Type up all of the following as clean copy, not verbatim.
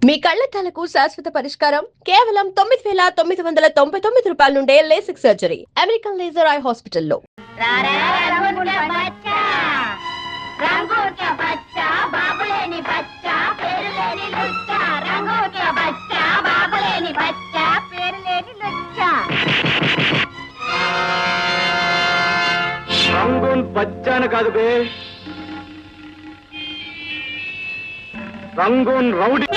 మీ కళ్లద్దాలకు శాశ్వత పరిష్కారం కేవలం 9,999 రూపాయల నుండే LASIK surgery American laser eye హాస్పిటల్లో. రంగూన్ బచ్చాను కాదు బే, రంగూన్ రౌడీ.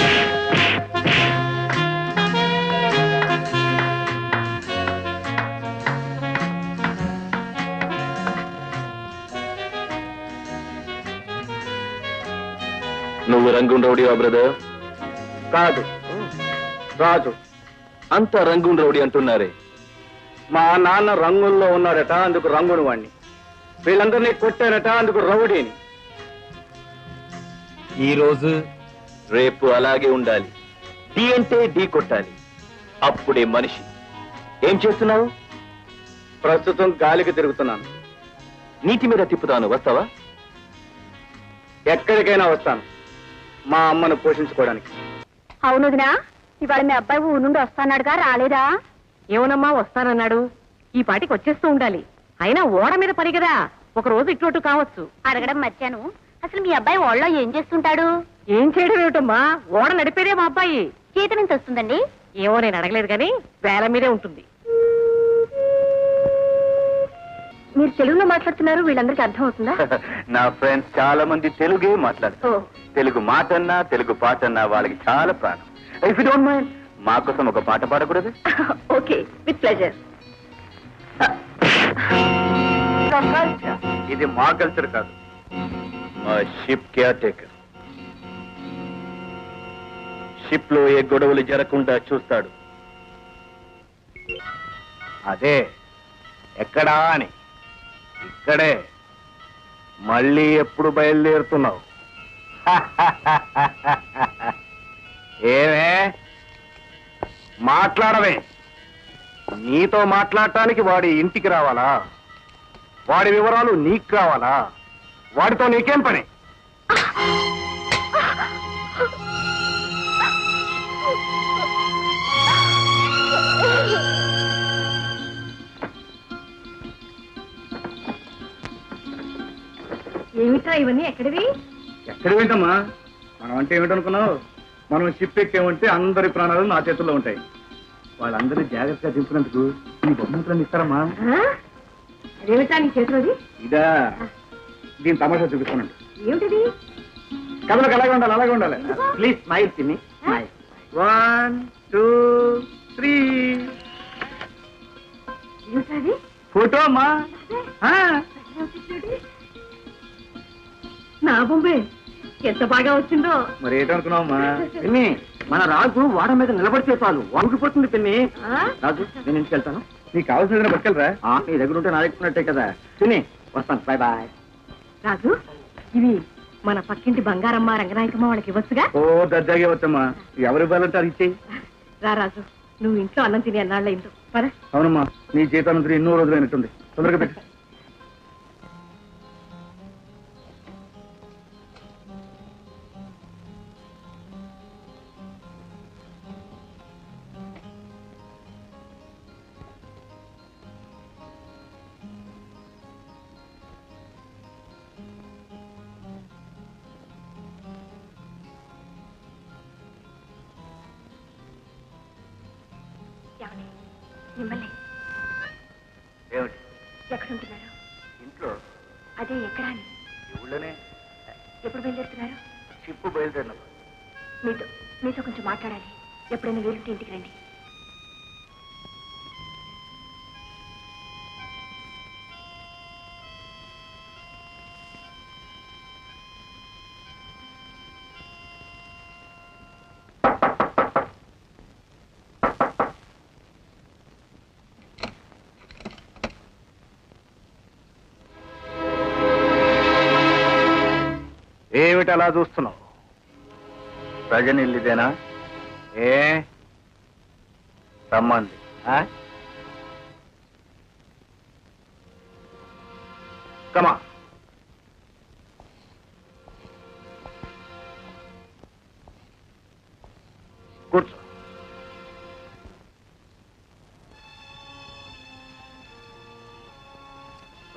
నువ్వు రంగూన్ రౌడీవా బ్రదర్? కాదు, రాజు. అంతా రంగూన్ రౌడీ అంటున్నారే. మా నాన్న రంగుల్లో ఉన్నాడట, అందుకు రంగుని వాణ్ణి. వీళ్ళందరినీ కొట్టానట, అందుకు రౌడీని. ఈ రోజు రేపు అలాగే ఉండాలి. ఢీ అంటే ఢీ కొట్టాలి, అప్పుడే మనిషి. ఏం చేస్తున్నావు? ప్రస్తుతం గాలికి తిరుగుతున్నాను. నీటి మీద తిప్పుతాను, వస్తావా? ఎక్కడికైనా వస్తాను, మా అమ్మను పోషించుకోవడానికి. అవునుదినా, ఇవాళ మీ అబ్బాయి ఊరు నుండి వస్తాన్నాడుగా, రాలేదా? ఏమోనమ్మా, వస్తానన్నాడు. ఈ పాటికి వచ్చేస్తూ ఉండాలి. అయినా ఓడ మీద పని కదా, ఒక రోజు ఇటు కావచ్చు. అడగడం మర్చాను. అసలు మీ అబ్బాయి ఓళ్ళో ఏం చేస్తుంటాడు? ఏం చేయడం ఏమిటమ్మా, ఓడ నడిపేదే మా అబ్బాయి. జీతం ఎంత వస్తుందండి? ఏమో, నేను అడగలేదు కానీ వేల మీదే ఉంటుంది. మీరు తెలుగులో మాట్లాడుతున్నారు, వీళ్ళందరికీ అర్థం అవుతుందా? నా ఫ్రెండ్స్ చాలా మంది తెలుగే మాట్లాడతారు. ఓ. తెలుగు మాటన్నా తెలుగు పాటన్నా వాళ్ళకి చాలా ప్రాణం. ఇఫ్ యు డోంట్ మైండ్, మా కోసం ఒక పాట పాడకూడదు? Okay, with pleasure. ఇది మా కల్చర్ కాదు, మా షిప్ కేర్ టేకర్. షిప్ లో ఏ గొడవలు జరగకుండా చూస్తాడు. అదే ఎక్కడా అని. ఇక్కడే. మళ్ళీ ఎప్పుడు బయలుదేరుతున్నావు? ఏమే మాట్లాడవే? నీతో మాట్లాడటానికి వాడి ఇంటికి రావాలా? వాడి వివరాలు నీకు కావాలా? వాడితో నీకేం పని? ఏమిటా ఇవన్నీ, ఎక్కడివి? ఎక్కడ వింటమ్మా? మనం అంటే ఏమిటనుకున్నావు? మనం షిప్ ఎక్కేమంటే అందరి ప్రాణాలు నా చేతుల్లో ఉంటాయి. వాళ్ళందరినీ జాగ్రత్తగా దింపినందుకు ఈ బహుమతులను ఇస్తారమ్మా. అదేమిటా నీ చేతిలోది? ఇదా, దీని తమాషా చూపిస్తానండి. ఏమిటిది? కథలకు అలాగే ఉండాలి, అలాగే ఉండాలి. ప్లీజ్ స్మైల్ తిని. 1 2 3. ఏమిటది? ఫోటో అమ్మా. నా బొంబే ఎంత బాగా వచ్చిందో. మరి ఏంటనుకున్నావమ్మా? పిన్ని, మన రాజు వాడ మీద నిలబడితే చాలు వంగిపోతుంది. పిన్ని, రాజు నేను ఇంటికి వెళ్తాను. నీకు కావాల్సిన పట్టుకెళ్ళరా? నీ దగ్గర ఉంటే నా దగ్గర కదా. పిన్ని, వస్తాను. Bye bye. రాజు, ఇవి మన పక్కింటి బంగారమ్మ రంగనాయకమ్మ వాళ్ళకి ఇవ్వచ్చుగా? ఓ దర్జాగా వచ్చమ్మా, ఎవరు ఇవ్వాలంటే అది ఇచ్చేయి. రా రాజు, నువ్వు ఇంట్లో అన్నం తిని అన్నాళ్ళ ఇంట్లో పద. అవునమ్మా, నీ జీతానంతరం ఎన్నో రోజులు అయినట్టుంది. తొందరగా పెట్టు. మిమ్మల్ని ఏమిటి? ఎక్కడుంటున్నారు? ఇంట్లో. అదే ఎక్కడా అని. ఈ ఊళ్ళోనే. ఎప్పుడు బయలుదేరుతున్నారు? షిప్ బయలుదేరినప్పుడు. మీతో కొంచెం మాట్లాడాలి. ఎప్పుడైనా వీలుంటే ఇంటికి రండి. ఏమిటి అలా చూస్తున్నావు? ప్రజనిల్లిదేనా? ఏ రమ్మంది. కమా. కూర్చో.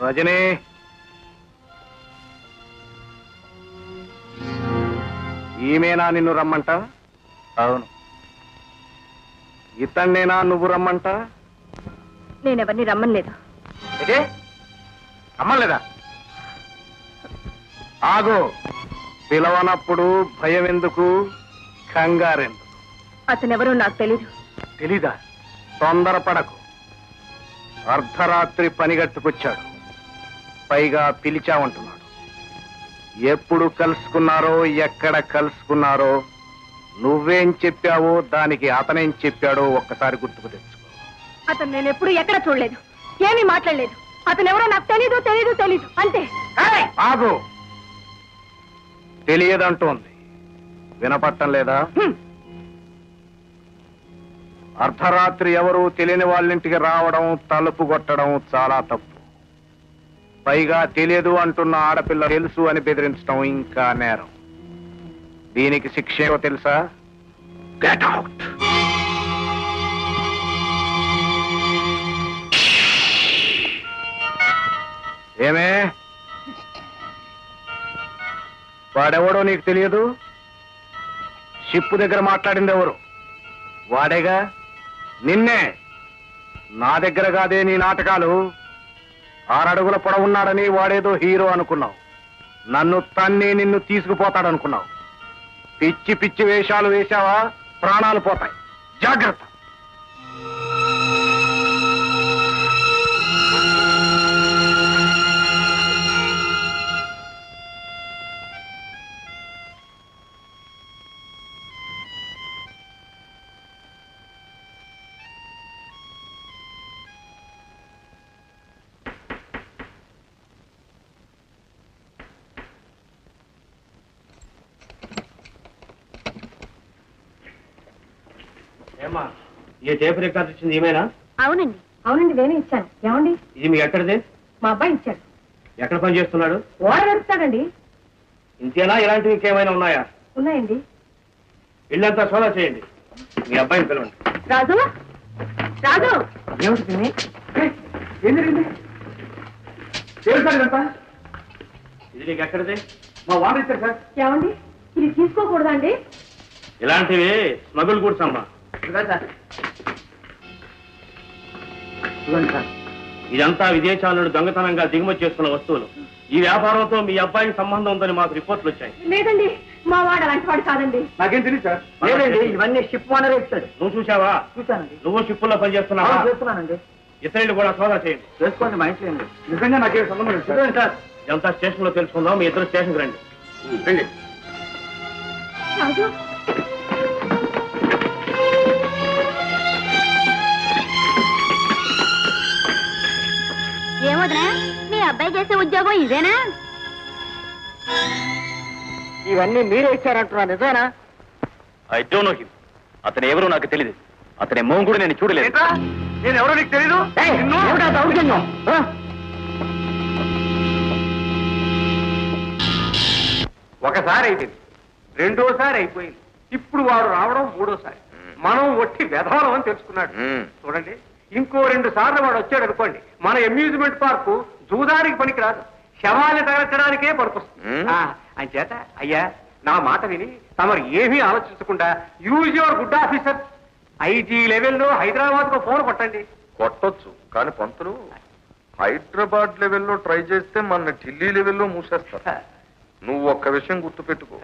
రజనీ, ఈమెనా నిన్ను రమ్మంట? అవును. ఇతన్నేనా నువ్వు రమ్మంట? నేనెవరిని రమ్మలేదు. ఇదే రమ్మలేదా? ఆగు. పిలవనప్పుడు భయం ఎందుకు, కంగారెందుకు? అతనెవరో నాకు తెలీదు. తెలీదా? తొందరపడకు. అర్ధరాత్రి పనిగట్టుకొచ్చాడు, పైగా పిలిచామంటున్నాడు. ఎప్పుడు కలుసుకున్నారో, ఎక్కడ కలుసుకున్నారో, నువ్వేం చెప్పావో దానికి అతనేం చెప్పాడో ఒక్కసారి గుర్తుకు తెచ్చుకో. అతను నేను ఎప్పుడు ఎక్కడ చూడలేదు, ఏమీ మాట్లాడలేదు. అతనెవరో నాకు తెలీదు తెలీదు తెలీదు అంతే. ఆగు. తెలియదంటోంది, వినపట్టం లేదా? అర్ధరాత్రి ఎవరు తెలియని వాళ్ళింటికి రావడం, తలుపు కొట్టడం చాలా తప్పు. పైగా తెలియదు అంటున్న ఆడపిల్ల తెలుసు అని బెదిరించడం ఇంకా నేరం. దీనికి శిక్ష ఏమో తెలుసా? Get out. ఏమే, వాడెవడో నీకు తెలియదు? షిప్పు దగ్గర మాట్లాడింది ఎవరు? వాడేగా. నిన్నే. నా దగ్గర కాదే నీ నాటకాలు. 6 అడుగుల పొడవున్నాడని వాడేదో హీరో అనుకున్నావు. నన్ను తన్ని నిన్ను తీసుకుపోతాడనుకున్నావు. పిచ్చి పిచ్చి వేషాలు వేశావా, ప్రాణాలు పోతాయి. జాగ్రత్త. ఏమా, ఈ టేప్ రికార్డ్ ఇచ్చింది ఏమైనా? అవునండి. అవునండి, నేనే ఇచ్చాను. ఏమండి? ఇది మీ ఎక్కడిది? మా అబ్బాయి ఇచ్చాడు. ఎక్కడ పని చేస్తున్నాడు? ఓడ నడుస్తాడండి. ఇంతేనా, ఇలాంటివి ఇంకేమైనా ఉన్నాయా? ఉన్నాయండి. ఇల్లంతా సోదా చేయండి. మీ అబ్బాయిని పిలవండి. రాజు, రాజు. ఏమిటి? ఏం జరిగింది? ఇది నీకు ఎక్కడిది? మా వాడు ఇచ్చారు సార్. ఏమండి, ఇది తీసుకోకూడదండి. ఇలాంటివి స్మగుల్ గూడ్స్ అమ్మా. ఇదంతా విదేశాల నుండి దొంగతనంగా దిగుమతి చేస్తున్న వస్తువులు. ఈ వ్యాపారంతో మీ అబ్బాయికి సంబంధం ఉందని మాకు రిపోర్ట్లు వచ్చాయి. లేదండి, మా వాడు అలాంటి వాడు కాదండి. నాకేం తెలియదు సార్. లేదండి, ఇవన్నీ షిప్ ఓనర్ ఇచ్చాడు. నువ్వు చూసావా? చూశానండి. నువ్వు షిప్పుల్లో పనిచేస్తున్నావా? చేస్తున్నానండి. ఇతరులు కూడా సోదా చేయండి. చేసుకోండి, మా ఇంట్లో ఏంటి? నిజంగా నాకేం సంబంధం లేదు సార్. ఇదంతా స్టేషన్ లో తెలుసుకుందాం. మీ ఇద్దరు స్టేషన్కి రండి. రండి. రాజు, ఏమోదనా, మీ అబ్బాయి చేసే ఉద్యోగం ఇదేనా? ఇవన్నీ మీరే ఇచ్చారంటున్నా, నిజమేనా? I don't know him. అతను ఎవరో నాకు తెలియదు. అతని మొహం కూడా నేను చూడలేదు. నేను ఎవరో నీకు తెలీదు? ఒకసారి అయిపోయింది, రెండోసారి అయిపోయింది, ఇప్పుడు వాడు రావడం మూడోసారి. మనం ఒట్టి వెధవలం అని తెలుసుకున్నాడు. చూడండి, ఇంకో 2 సార్లు వాడు వచ్చాడు అనుకోండి, మన అమ్యూజ్మెంట్ పార్కు జూదానికి పనికిరాదు, శవాన్ని తగలచడానికే పనికొస్తుంది. అంచేత అయ్యా, నా మాట విని తమరు ఏమీ ఆలోచించకుండా use your good officer. IG లెవెల్లో హైదరాబాద్ కు ఫోన్ కొట్టండి. కొట్టొచ్చు, కానీ పంతులు హైదరాబాద్ లెవెల్లో ట్రై చేస్తే మన ఢిల్లీ లెవెల్లో మూసేస్తా. నువ్వు ఒక్క విషయం గుర్తుపెట్టుకో,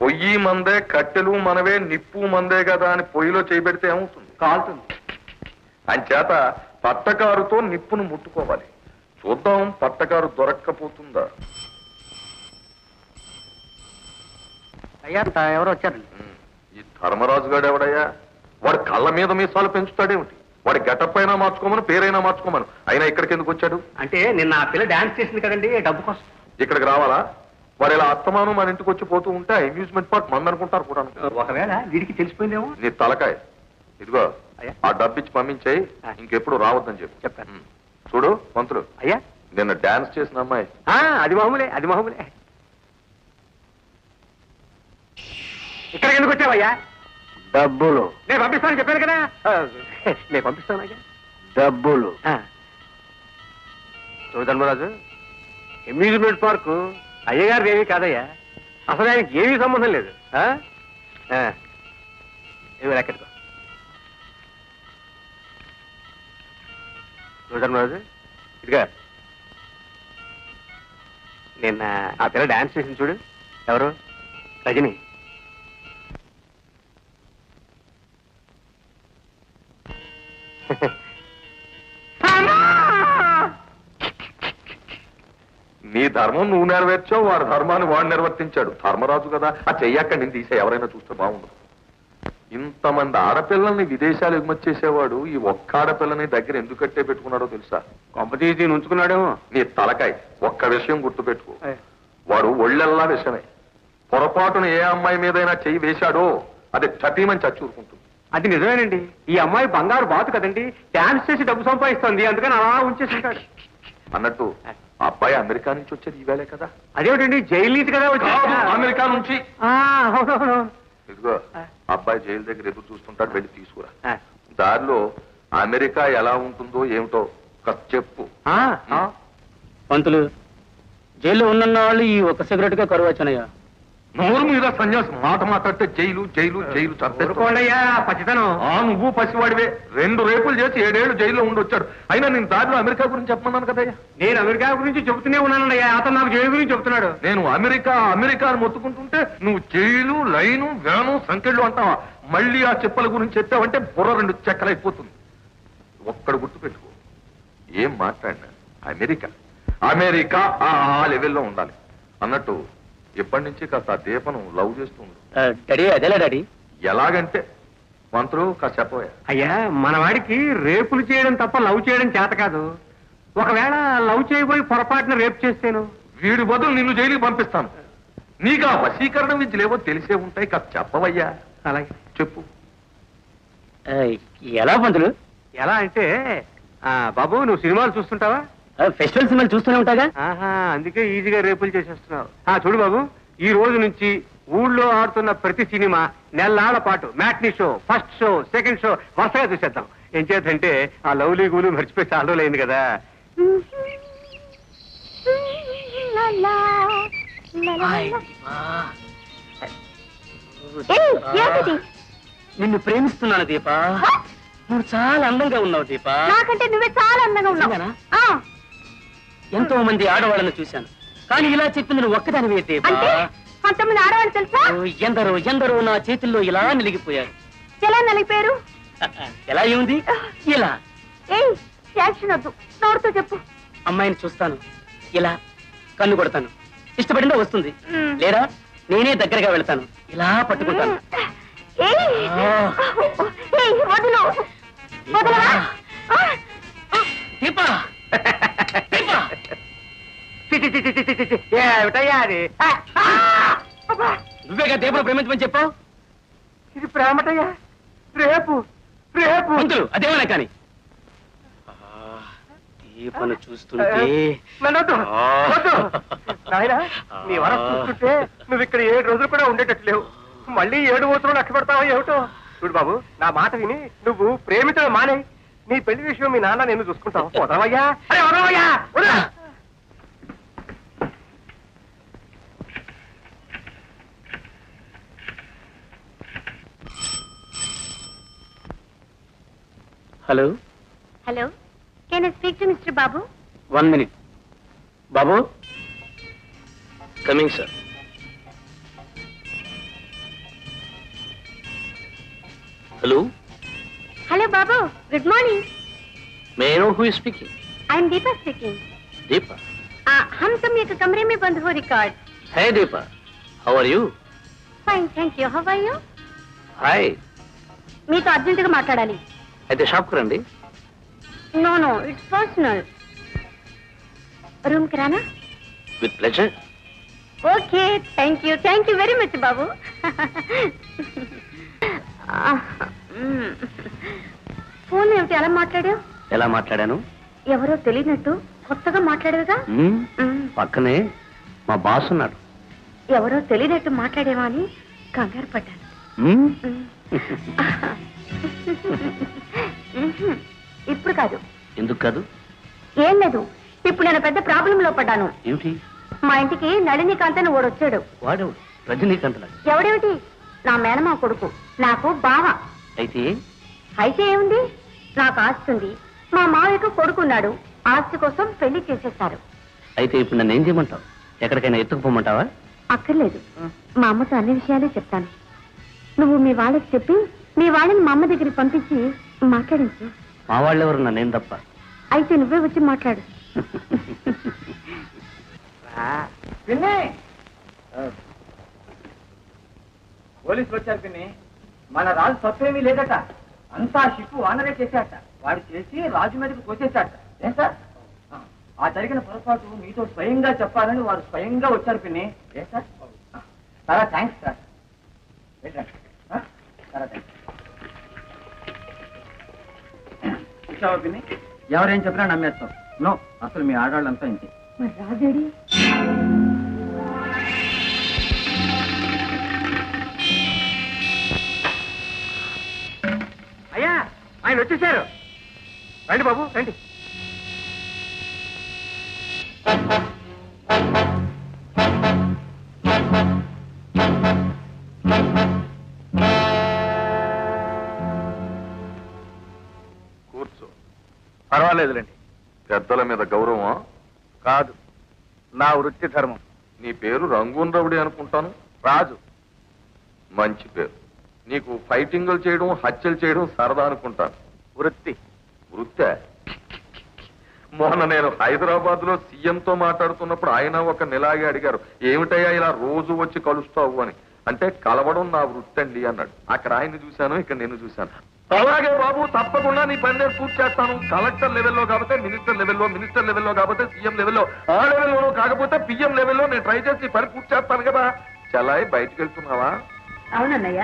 పొయ్యి మందే, కట్టెలు మనవే, నిప్పు మందే కదా అని పొయ్యిలో చేయబెడితే ఏమవుతుంది? కాలుతుంది. అంచేత పట్టకారుతో నిప్పును ముట్టుకోవాలి. చూద్దాం పట్టకారు దొరక్కపోతుందా. అయ్యా, ఎవరు వచ్చారండి? ఈ ధర్మరాజు గారు ఎవడయ్యా? వాడు కళ్ళ మీద మీసాలు పెంచుతాడేమిటి? వాడి గెటప్ అయినా మార్చుకోమను, పేరైనా మార్చుకోమను. అయినా ఇక్కడికి ఎందుకు వచ్చాడు? అంటే నిన్న ఆ పిల్ల డాన్స్ చేసింది కదండి, డబ్బు కోసం. ఇక్కడికి రావాలా? వాడు ఇలా అస్తమానం మన ఇంటికి వచ్చి పోతూ ఉంటే అమ్యూజ్మెంట్ పార్క్ మందనుకుంటారు కూడా. ఒకవేళ వీడికి తెలిసిపోయిందేమో. నీ తలకాయ ఇదిగో, అయ్యా. ఆ డబ్బిచ్చి పంపించేయి, ఇంకెప్పుడు రావద్దని చెప్పు. చెప్పాను. చూడు మంత్రులు, అయ్యా, నిన్న డాన్స్ చేసిన అమ్మాయి అది మామూలే, అది మామూలే. ఇక్కడికి ఎందుకు వచ్చావయ్యా? డబ్బులు నేను పంపిస్తాను చెప్పాను కదా నేను పంపిస్తాను డబ్బులు ధర్మరాజు అమ్యూజ్మెంట్ పార్కు అయ్యగారు ఏమీ కాదయ్యా, అసలు ఆయనకి ఏమీ సంబంధం లేదు. ఏమి ఎక్కడికో ధర్మరాజు, ఇదిగా నిన్న ఆ పిల్ల డాన్స్ చేసింది చూడు, ఎవరు? రజని. నీ ధర్మం నువ్వు నెరవేర్చావు, వాడి ధర్మాన్ని వాడు నిర్వర్తించాడు. ధర్మరాజు కదా, ఆ చెయ్యక్క నేను తీసే ఎవరైనా చూస్తే బాగుండదు. ఇంతమంది ఆడపిల్లల్ని విదేశాలు ఎగుమతి చేసేవాడు ఈ ఒక్క ఆడపిల్లని దగ్గర ఎందుకు కట్టే పెట్టుకున్నాడో తెలుసా? కొంపతీసి ఉంచుకున్నాడు. నీ తలకాయ ఒక్క విషయం గుర్తుపెట్టుకో, వాడు ఒళ్ళెల్లా విషమే. పొరపాటున ఏ అమ్మాయి మీదైనా చెయ్యి వేశాడో అది చటీమని చచ్చూరుకుంటుంది. అది నిజమేనండి, ఈ అమ్మాయి బంగారు బాతు కదండి, డాన్స్ చేసి డబ్బు సంపాదిస్తుంది, అందుకని అలా ఉంచేసింటాడు. అన్నట్టు ఆ అబ్బాయి అమెరికా నుంచి వచ్చేది ఈవేళే కదా? అదేమిటండి, జైలు నుంచి కదా వచ్చి. అమెరికా నుంచి. అవునవును. ఇదిగో అబ్బాయి జైలు దగ్గర ఎదురు చూస్తుంటాడు, వెళ్ళి తీసుకురా. దారిలో అమెరికా ఎలా ఉంటుందో ఏమిటో కాస్త చెప్పు. పంతులు, జైల్లో ఉన్న వాళ్ళు ఈ ఒక్క సిగరెట్ గా కరువు వచ్చానయ్యా. నోరు మీద సన్యాసి మాట మాట్లాడితే జైలు జైలు జైలు చంపేసుకోండియ్యా పచ్చితనం. నువ్వు పసివాడివే, 2 రేపులు చేసి 7 ఏళ్ళు జైల్లో ఉండొచ్చాడు. అయినా నేను దారిలో అమెరికా గురించి చెప్పమన్నాను కదయ్యా. నేను అమెరికా గురించి చెబుతూనే ఉన్నానయ్యా, అతను నాకు జైలు గురించి చెప్తున్నాడు. నేను అమెరికా అమెరికా అని మొత్తుకుంటుంటే నువ్వు జైలు లైను వ్యాను సంఖ్యలు అంటావా? మళ్ళీ ఆ చెప్పల గురించి చెప్పావంటే బుర్ర 2 చెక్కలైపోతుంది. ఒక్కడు గుర్తుపెట్టుకో, ఏం మాట్లాడినా అమెరికా అమెరికా ఆ లెవెల్లో ఉండాలి. అన్నట్టు ఎప్పటి నుంచి కాస్త ఆ దీపను లవ్ చేస్తుండు. డాడీ అదేలా డాడీ? ఎలాగంటే మంత్రులు కాస్త చెప్పవా? అయ్యా, మన వాడికి రేపులు చేయడం తప్ప లవ్ చేయడం చేత కాదు. ఒకవేళ లవ్ చేయబోయి పొరపాటున రేపు చేస్తేను వీడి బదులు నిన్ను జైలుకి పంపిస్తాను. నీకు ఆ వశీకరణ విద్యలేవో తెలిసే ఉంటాయి, కాస్త చెప్పవయ్యా. అలాగే చెప్పు. ఎలా పంతులు? ఎలా అంటే బాబు, నువ్వు సినిమాలు చూస్తుంటావా? ఫెస్టివల్ సినిమాలు చూస్తూనే ఉంటాగా. అందుకే ఈజీగా రేపులు చేసేస్తున్నావు. చూడు బాబు, ఈ రోజు నుంచి ఊళ్ళో ఆడుతున్న ప్రతి సినిమా నెల్లాళ్ల పాటు matinee show, first show, second show వరుసగా చూసేద్దాం. ఏం చేద్దంటే ఆ లవ్లీ గూలు మర్చిపోయి చాలా రోజులైంది కదా. నిన్ను ప్రేమిస్తున్నాను దీపా. నువ్వు చాలా అందంగా ఉన్నావు దీపా. నాకంటే నువ్వే చాలా అందంగా ఉన్నావు. ఎంతో మంది ఆడవాళ్ళని చూశాను, కానీ ఇలా చెప్పింది నువ్వు ఒక్కదానివే దీపా. కొంతమంది ఆడవాళ్ళు తెలుసా? ఎందరో ఎందరో నా చేతుల్లో ఇలా నిలిగిపోయారు. ఎలా నలిపారు? ఎలా ఉంది? ఇలా. యాక్షన్ వద్దు, నోరుతో చెప్పు. అమ్మాయిని చూస్తాను, ఇలా కన్ను కొడతాను, ఇష్టపడిందో వస్తుంది, లేదా నేనే దగ్గరగా వెళ్తాను, ఇలా పట్టుకుంటాను. వదులు. దీపా, దీపా. ఏమిటయ్యా అది? నువ్వేగా దీపను ప్రేమించమని చెప్పావు. ఇది ప్రేమటయ్యా. రేపు రేపు పంతులు అదేమన్నా కానీ దీపను చూస్తుంటే నాయనా, నీ వరం చూస్తుంటే నువ్వు ఇక్కడ 7 రోజులు కూడా ఉండేటట్టు లేవు. మళ్ళీ 7 రోజులు లక్ష పెడతావా ఏమిటో? చూడు బాబు, నా మాట విని నువ్వు ప్రేమించడం మానే. నీ పెళ్లి విషయం మీ నాన్న నేను చూసుకుంటావు. వదలవయ్యా, అరే వదలవయ్యా. Hello hello, can I speak to mister Babu? 1 minute. Babu, coming sir. Hello. Hello Babu, good morning. May I know who is speaking? I am Deepa speaking. Deepa. हम तुम एक कमरे में बंद हो record. Hey Deepa, how are you? Fine, thank you. How are you? Hi. మీతో అర్జెంటుగా మాట్లాడాలి. అయితే షాప్కి రండి. No no, it's personal. Room కి రానా? With pleasure. Okay, thank you very much Babu. Phone ఏమిటి అలా మాట్లాడావు? ఎలా మాట్లాడాను? ఎవరో తెలియనట్టు కొత్తగా మాట్లాడేవిగా. పక్కనే మా బాస్ ఉన్నాడు. ఎవరో తెలియనట్టు మాట్లాడేవా అని కంగారు పడ్డాను. ఇప్పుడు కాదు. ఎందుకు కాదు? ఏం లేదు, ఇప్పుడు నేను పెద్ద ప్రాబ్లం లో పడ్డాను. ఏమిటి? మా ఇంటికి నళినికాంత్ అని ఓడు వచ్చాడు. వాడేవాడు రజనీకాంత్. ఎవడేమిటి? నా మేనమా కొడుకు, నాకు బావ. అయితే అయితే ఏముంది, నాకు ఆస్తి ఉంది, మా మావయ్యకు కొడుకున్నాడు, ఆస్తి కోసం పెళ్లి చేసేస్తారు. అయితే ఇప్పుడు నన్ను ఏం చేయమంటావు? ఎక్కడికైనా ఎత్తుకుపోమంటావా? అక్కర్లేదు, మా అమ్మతో అన్ని విషయాలే చెప్తాను. నువ్వు మీ వాళ్ళకి చెప్పి మీ వాళ్ళని మా అమ్మ దగ్గరికి పంపించి మాట్లాడించు. మా వాళ్ళెవరు, నన్నేం తప్ప? అయితే నువ్వే వచ్చి మాట్లాడు. పోలీసులు వచ్చారు పిన్ని. మన రాజు తప్పేమీ లేదట, అంతా షిప్పు వానరే చేశాట. వాడు చేసి రాజు మీదకి తోసేశాట. ఏం సార్, ఆ జరిగిన పొరపాటు మీతో స్వయంగా చెప్పాలని వారు స్వయంగా వచ్చారు పిన్ని. ఏ సార్, చాలా థ్యాంక్స్ సార్. చాలా థ్యాంక్స్. చూసావా పిన్ని, ఎవరేం చెప్పినా నమ్మేస్తాం. నో, అసలు మీ ఆడవాళ్ళంతా ఇంతే. మరి రాజేడి? అయ్యా, ఆయన వచ్చేసారు. రండి బాబు, రండి. కూర్చో. పర్వాలేదులేండి. పెద్దల మీద గౌరవం కాదు, నా వృత్తి ధర్మం. నీ పేరు రంగూన్ రవుడి అనుకుంటాను. రాజు. మంచి పేరు. నీకు ఫైటింగులు చేయడం, హత్యలు చేయడం సరదా అనుకుంటాను. వృత్తి. వృత్తే? మొన్న నేను హైదరాబాద్ లో సీఎంతో మాట్లాడుతున్నప్పుడు ఆయన ఒక నెలాగే అడిగారు, ఏమిటయ్యా ఇలా రోజు వచ్చి కలుస్తావు అని. అంటే కలవడం నా వృత్తి అండి అన్నాడు. అక్కడ ఆయన్ని చూశాను, ఇక్కడ నేను చూశాను. అలాగే బాబు, తప్పకుండా నీ పని నేను పూర్తి చేస్తాను. కలెక్టర్ లెవెల్లో కాకపోతే మినిస్టర్ లెవెల్లో, మినిస్టర్ లెవెల్లో కాకపోతే సీఎం లెవెల్లో, ఆ లెవెల్లో కాకపోతే పిఎం లెవెల్లో నేను ట్రై చేసి పని పూర్తి చేస్తాను కదా. చెల్లాయి బయటికి వెళ్తున్నావా? అవునన్నయ్య.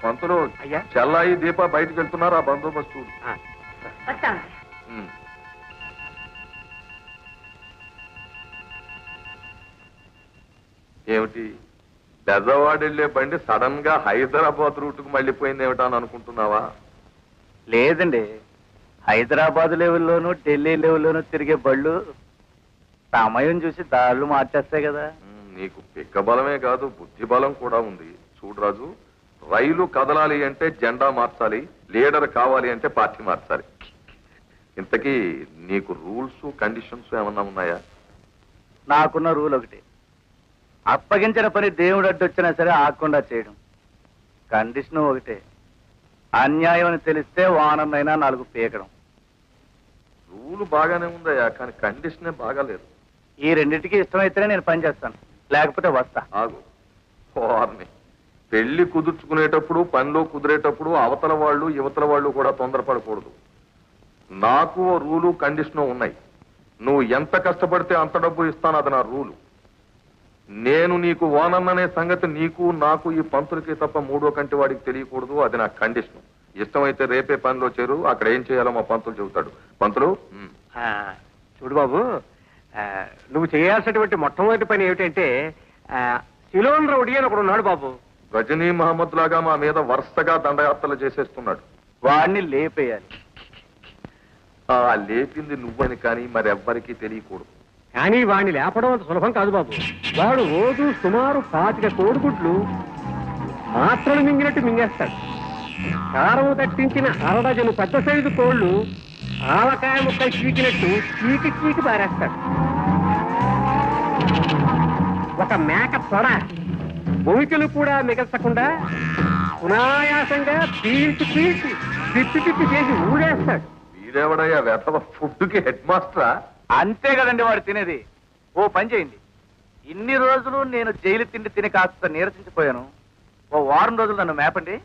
పంతులు, చెల్లాయి దీప బయటికి వెళ్తున్నారా? బందోబస్తు చూడు. వస్తాను. ఏమిటి, బెజవాడ వెళ్లే బండి సడన్ గా హైదరాబాద్ రూట్ కు మళ్ళీపోయింది ఏమిటా అని అనుకుంటున్నావా? లేదండి, హైదరాబాద్ లెవెల్లోనూ ఢిల్లీ లెవెల్లోనూ తిరిగే బళ్ళు సమయం చూసి దారులు మార్చేస్తాయి కదా. నీకు పిక్క బలమే కాదు, బుద్ధి బలం కూడా ఉంది. చూడు రాజు, రైలు కదలాలి అంటే జెండా మార్చాలి, లీడర్ కావాలి అంటే పార్టీ మార్చాలి. ఇంతకీ నీకు రూల్స్ కండిషన్స్ ఏమన్నా ఉన్నాయా? నాకున్న రూల్ ఒకటి, అప్పగించిన పని దేవుడు అడ్డొచ్చినా సరే ఆగకుండా చేయడం. కండిషన్ ఒకటే, అన్యాయం అని తెలిస్తే వానన్నైనా 4 పీకడం. రూల్ బాగానే ఉందయ్యా, కానీ కండిషనే బాగాలేదు. ఈ రెండింటికి ఇష్టమైతేనే నేను పని చేస్తాను, లేకపోతే వస్తా. ఆగు. వారిని పెళ్లి కుదుర్చుకునేటప్పుడు, పనిలో కుదిరేటప్పుడు అవతల వాళ్ళు యువతల వాళ్ళు కూడా తొందరపడకూడదు. నాకు రూలు కండిషను ఉన్నాయి. నువ్వు ఎంత కష్టపడితే అంత డబ్బు ఇస్తాను, అది నా రూలు. నేను నీకు ఓనన్ననే సంగతి నీకు నాకు ఈ పంతులకి తప్ప 3వ కంటి వాడికి తెలియకూడదు, అది నా కండిషన్. ఇష్టమైతే రేపే పనిలో చేరు, అక్కడ ఏం చేయాలో మా పంతులు చెబుతాడు. పంతులు, చూడు బాబు, నువ్వు చేయాల్సినటువంటి మొట్టమొదటి పని ఏమిటంటే, సిలోన్ రౌడీ అని ఒకడు ఉన్నాడు బాబు. రజనీ మహమ్మద్ లాగా మా మీద వరుసగా దండయాత్రలు చేసేస్తున్నాడు. వాడిని లేపేయాలి. ఆ లేపింది నువ్వని కానీ మరెవ్వరికీ తెలియకూడదు. కానీ వాడిని లేపడం అంత సులభం కాదు బాబు. వాడు రోజు సుమారు 25 కోడిగుడ్లు మాత్రలు మింగినట్టు మింగేస్తాడు. కారం తట్టించిన 1/2 డజను పెద్ద సైజు కోళ్లు ఆవకాయ ముక్కలు చీకినట్టు చీకి పారేస్తాడు. ఒక మేక తొడ భూమికలు కూడా మిగల్చకుండా సునాయాసంగా పీల్చి తిప్పి చేసి ఊడేస్తాడు. వీడెవడయ్యా వెధవ, ఫుడ్కి హెడ్ మాస్టరా? అంతే కదండి వాడు తినేది. ఓ పని చేయండి, ఇన్ని రోజులు నేను జైలు తిండి తిని కాస్త నీరసించిపోయాను, ఓ 1 వారం రోజులు నన్ను మేపండి,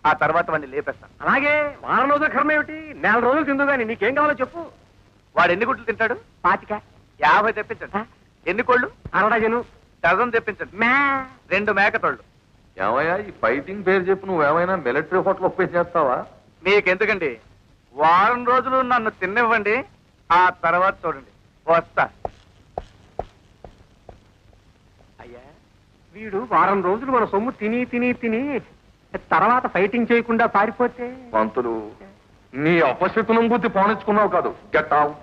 ఆ తర్వాత వాడిని లేపేస్తాను. అలాగే 1 వారం రోజుల కర్మ ఏమిటి, 4 రోజులు తిందు కానీ నీకేం కావాలో చెప్పు. వాడు ఎన్ని గుడ్లు తింటాడు? 25. 50 తెప్పించండి. ఎన్ని కోళ్ళు? 1/2 డజను. డజన్ తెప్పించండి. 2 మేకతోళ్ళు. ఏమయ్యా, ఈ ఫైటింగ్ పేరు చెప్పు నువ్వేమైనా మిలిటరీ హోటల్ ఓపెన్ చేస్తావా? మీకెందుకండి, 1 వారం రోజులు నన్ను తిన్నివ్వండి, ఆ తర్వాత చూడండి, వస్తా. అయ్యా, వీడు 1 వారం రోజులు మన సొమ్ము తిని తర్వాత ఫైటింగ్ చేయకుండా పారిపోతే? పంతులు నీ అపశకునం బుద్ధి పోనిచ్చుకున్నావు కాదు. Get out.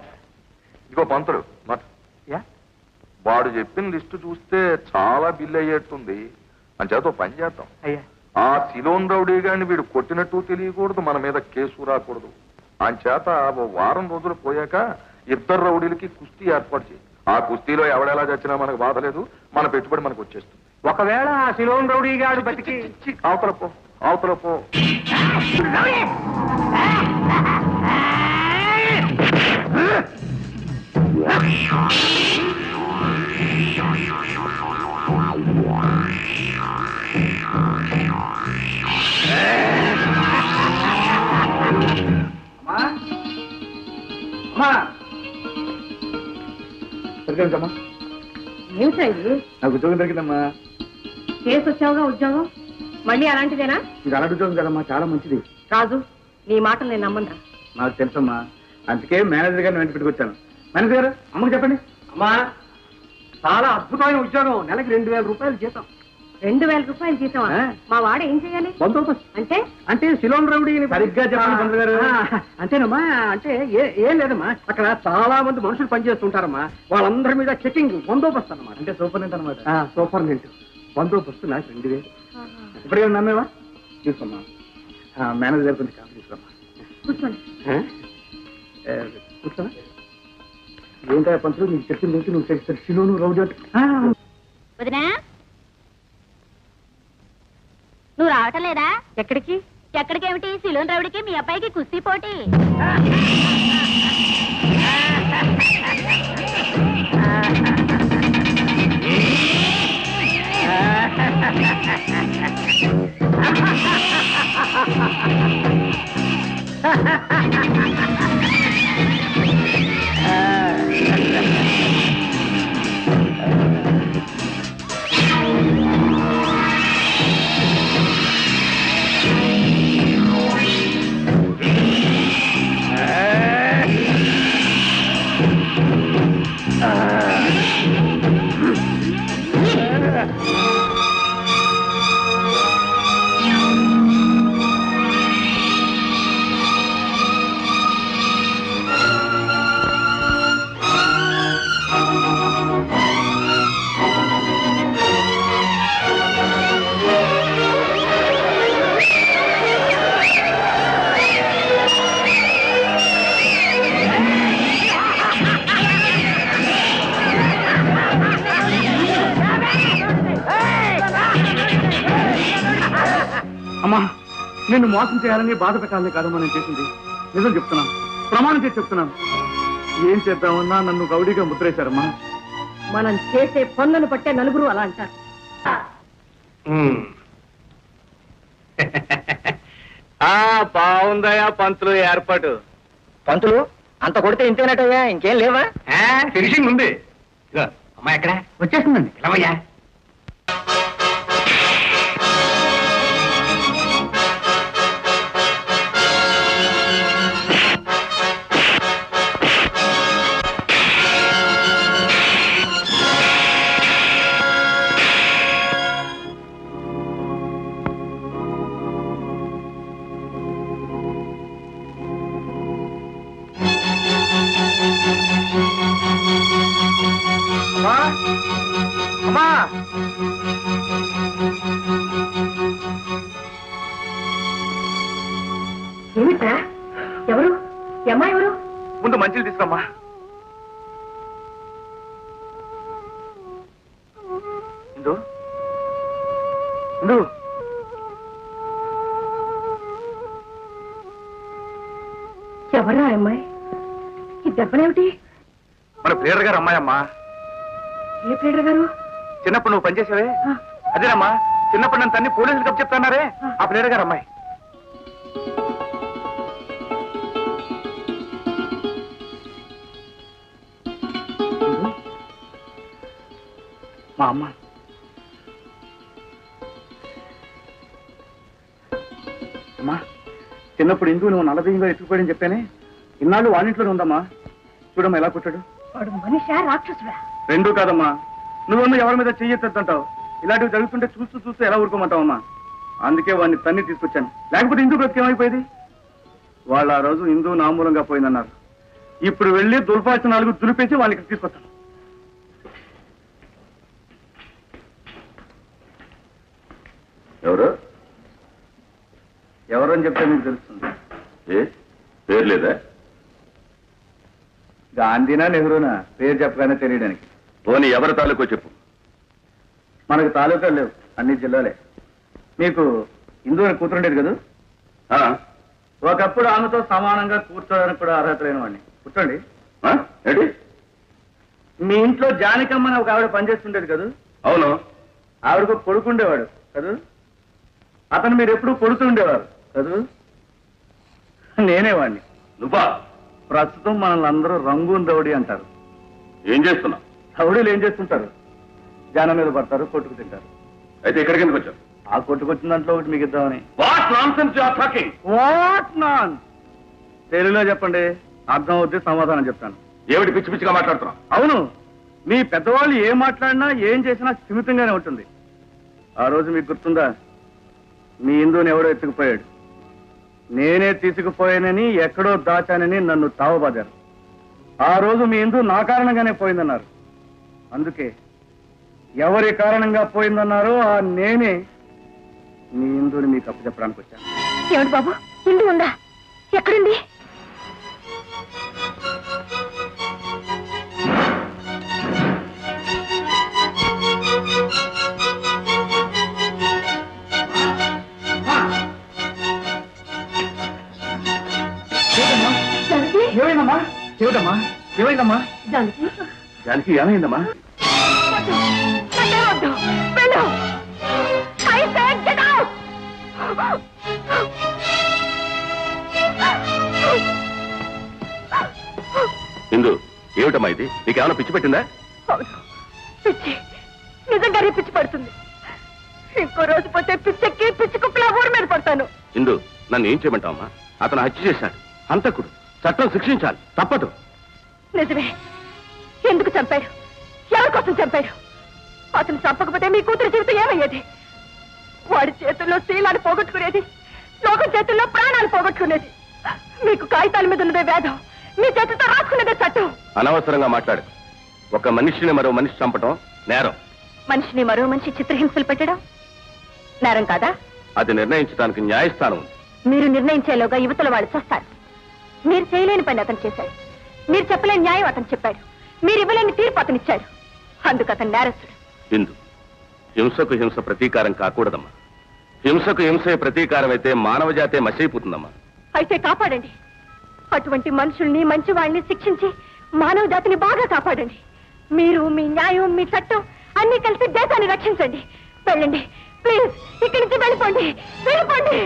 ఇదిగో పంతులు మాట. యా? వాడు చెప్పిన లిస్టు చూస్తే చాలా బిల్ అయ్యేట్టుంది. అని చేత పని చేద్దాం. అయ్యా, ఆ సిలోన్ రౌడీ గారిని వీడు కొట్టినట్టు తెలియకూడదు, మన మీద కేసు రాకూడదు. అని చేత ఓ వారం రోజులు పోయాక ఇద్దరు రౌడీలకి కుస్తీ ఏర్పాటు చేయి. ఆ కుస్తీలో ఎవడెలా చచ్చినా మనకు బాధ లేదు, మన పెట్టుబడి మనకు వచ్చేస్తుంది. ఒకవేళ ఆ సిలోన్ రౌడీ గాడు బతికి అవతల పో, అవతల పో. సరిగ్గా ఏమిటా ఇది? నాకు ఉద్యోగం దొరికిందమ్మా. చేసి వచ్చావుగా ఉద్యోగం, మళ్ళీ అలాంటిదేనా? ఇది అలాంటి ఉద్యోగం కదమ్మా, చాలా మంచిది. రాజు, నీ మాటలు నేను నమ్మను. నాకు తెలుసమ్మా, అందుకే మేనేజర్ గారిని వెంట పెట్టుకొచ్చాను. మేనేజర్ గారు, అమ్మకు చెప్పండి. అమ్మా, చాలా అద్భుతమైన ఉద్యోగం. నెలకి 2000 రూపాయలు జీతం. 2000 రూపాయలు జీతమా? మా వాడు ఏం చేయాలి? బందోబస్తు. అంటే అంటే సిలోన్ రౌడీని సరిగ్గా చెప్పండి పంతులు గారు. అంతేనమ్మా. అంటే ఏం లేదమ్మా, అక్కడ చాలా మంది మనుషులు పనిచేస్తుంటారమ్మా. వాళ్ళందరి మీద చెకింగ్, బందోబస్తు అన్నమాట. అంటే సూపరింటెండెంట్ అనమాట. సూపరింటెండెంట్ బందోబస్తు. నాకు 2000. ఇప్పుడే నమ్మేవా? తీసుకోమ్మా. మేనేజర్ గారు కొంచెం కాఫీ తీసుకోమ్మా. కూర్చోండి. కూర్చోనా? ఏంటో పంతులు నీకు చెప్పింది ఏంటి? నువ్వు చెప్తారు సిలోను రౌడీ అంటే. వదినా, నువ్వు రావటం లేదా? ఎక్కడికి? ఎక్కడికేమిటి? సిలోన్ రౌడికి మీ అబ్బాయికి కుస్తీ పోటీ. అమ్మా, నిన్ను మోసం చేయాలని బాధ పెట్టాలని కాదమ్మా నేను చేసింది. నిజం చెప్తున్నాను, ప్రమాణం చేసి చెప్తున్నాను. ఏం చేద్దామన్నా నన్ను గౌడీగా ముద్రేశారమ్మా. మనం చేసే పనులను పట్టే నలుగురు అలా అంటారు. బాగుందయా పంతులు ఏర్పాటు. పంతులు అంత కొడితే ఇంతేనటయ్యా, ఇంకేం లేవా? ఫినిషింగ్ ఉంది. అమ్మా ఎక్కడ? వచ్చేస్తుందండి. ఎలావయ్యా? అమ్మా, ఏమిటా? ఎవరు? ఈ అమ్మాయి ఎవరు? ముందు మంచిలు తీసుకురమ్మా. ఇందు, ఇందు. ఎవరా అమ్మాయి? ఈ దెబ్బనేమిటి? మన ప్లేడర్ గారు అమ్మాయి అమ్మా. ఏ ప్లేడర్ గారు? చిన్నప్పుడు నువ్వు పనిచేసావే అదేనమ్మా. చిన్నప్పుడు నన్ను తన్ని పోలీసులు కప్పు చెప్తున్నారే, ఆ ప్లేడర్ గారు అమ్మాయి. మా అమ్మ. అమ్మా, చిన్నప్పుడు ఇందుకు నువ్వు నల్లబియ్యంగా ఎత్తుకుపోయాడని చెప్పానే, ఇన్నాళ్ళు వాడింట్లోనే ఉందమ్మా. చూడమ్మా ఎలా కొట్టాడు. వాడు మనిషా రాక్షసుడా? రెండూ కాదమ్మా. నువ్వన్నా ఎవరి మీద చెయ్యొద్దంటావు. ఇలాంటివి జరుగుతుంటే చూస్తూ చూస్తూ ఎలా ఊరుకోమంటావమ్మా? అందుకే వాడిని తన్ని తీసుకొచ్చాను. లేకపోతే హిందూ బ్రతికేమైపోయేది? వాళ్ళు ఆ రోజు హిందూ నామూలంగా పోయిందన్నారు. ఇప్పుడు వెళ్ళి దుల్పాల్సిన 4 దులిపేసి వాళ్ళకి తీసుకొస్తాను. ఎవరు ఎవరని చెప్తే మీకు తెలుస్తుంది. పేరు లేదా? గాంధీనా నెహ్రూనా పేరు చెప్పగానే తెలియడానికి. పోనీ ఎవరి తాలూకో చెప్పు. మనకు తాలూకాలు లేవు, అన్ని జిల్లాలే. మీకు హిందూ అని కూతురుండేది కదా? ఒకప్పుడు ఆమెతో సమానంగా కూర్చోడానికి కూడా అర్హత లేని వాడిని. కూర్చోండి. ఏంటి? మీ ఇంట్లో జానకమ్మని ఒక ఆవిడ పనిచేస్తుండేది కదా? అవును. ఆవిడకు కొడుకుండేవాడు కదా? అతను మీరు ఎప్పుడు కొడుతూ ఉండేవారు కదా? నేనే వాడిని. నువ్వా? ప్రస్తుతం మనల్ని అందరూ రంగూన్ రౌడీ అంటారు. ఏం చేస్తున్నావు? రౌడీలు ఏం చేస్తుంటారు? జనం మీద పడతారు, కొట్టుకు తింటారు. అయితే ఎక్కడికి ఎందుకు వచ్చావు? ఆ కొట్టుకొచ్చిన దాంట్లో ఒకటి మీకు ఇద్దామని. What nonsense you are talking? What non? తెలుగులో చెప్పండి, అర్థం అవుద్ది, సమాధానం చెప్తాను. ఏమిటి పిచ్చి పిచ్చిగా మాట్లాడుతున్నావు? అవును, మీ పెద్దవాళ్ళు ఏం మాట్లాడినా ఏం చేసినా స్థిమితంగానే ఉంటుంది. ఆ రోజు మీకు గుర్తుందా? మీ హిందూని ఎవడో ఎత్తుకుపోయాడు. నేనే తీసుకుపోయానని, ఎక్కడో దాచానని నన్ను తావబాదారు. ఆ రోజు మీ హిందూ నా కారణంగానే పోయిందన్నారు. అందుకే ఎవరి కారణంగా పోయిందన్నారో ఆ నేనే మీ హిందూని మీకు అప్పచెప్పడానికి వచ్చాను. ఏమిటి బాబు, హిందూ ఉందా? ఎక్కడుంది? ఏమైందమ్మా? ఏమిటమ్మా? ఏమైందమ్మా? జానకి, జానకి ఏమైందమ్మా? వద్దు, వెళ్ళు. I said get out. Hindu, ఏమిటమ్మా ఇది? నీకేమైనా పిచ్చి పెట్టిందా? అవును, పిచ్చి. నిజంగానే పిచ్చి పడుతుంది. ఇంకో రోజు పోతే పిచ్చెక్కి పిచ్చి కుక్కలా ఊరి మీద పడతాను. హిందూ, నన్ను ఏం చేయమంటావమ్మా? అతను హత్య చేశాడు, హంతకుడు. చట్టం శిక్షించాలి, తప్పదు. నిజమే. ఎందుకు చంపాడు? ఎవరి కోసం చంపాడు? అతను చంపకపోతే మీ కూతురు జీవితం ఏమయ్యేది? వాడి చేతుల్లో శీలాన్ని పోగొట్టుకునేది, లోకం చేతుల్లో ప్రాణాలు పోగొట్టుకునేది. మీకు కాగితాల మీద ఉన్నదే వేదం, మీ చేతులతో రాసుకునేదే చట్టం. అనవసరంగా మాట్లాడు. ఒక మనిషిని మరో మనిషి చంపటం నేరం. మనిషిని మరో మనిషి చిత్రహింసలు పెట్టడం నేరం కాదా? అది నిర్ణయించడానికి న్యాయస్థానం ఉంది. మీరు నిర్ణయించేలోగా యువతల వాళ్ళు చేస్తారు. మీరు చేయలేని పని అతను చేశాడు. మీరు చెప్పలేని న్యాయం అతను చెప్పాడు. మీరు ఇవ్వలేని తీర్పు అతను ఇచ్చాడు. అందుకు అతను నేరస్తుడు. హిందూ, హింసకు హింస ప్రతీకారం కాకూడదమ్మా. హింసకు హింసే ప్రతీకారం అయితే మానవ జాతే మసైపోతుందమ్మా. అయితే కాపాడండి. అటువంటి మనుషుల్ని, మంచి వాళ్ళని శిక్షించి మానవ జాతిని బాగా కాపాడండి. మీరు, మీ న్యాయం, మీ చట్టం అన్ని కలిసి దేశాన్ని రక్షించండి. వెళ్ళండి ప్లీజ్, ఇక్కడి నుంచి వెళ్ళిపోండి, వెళ్ళిపోండి.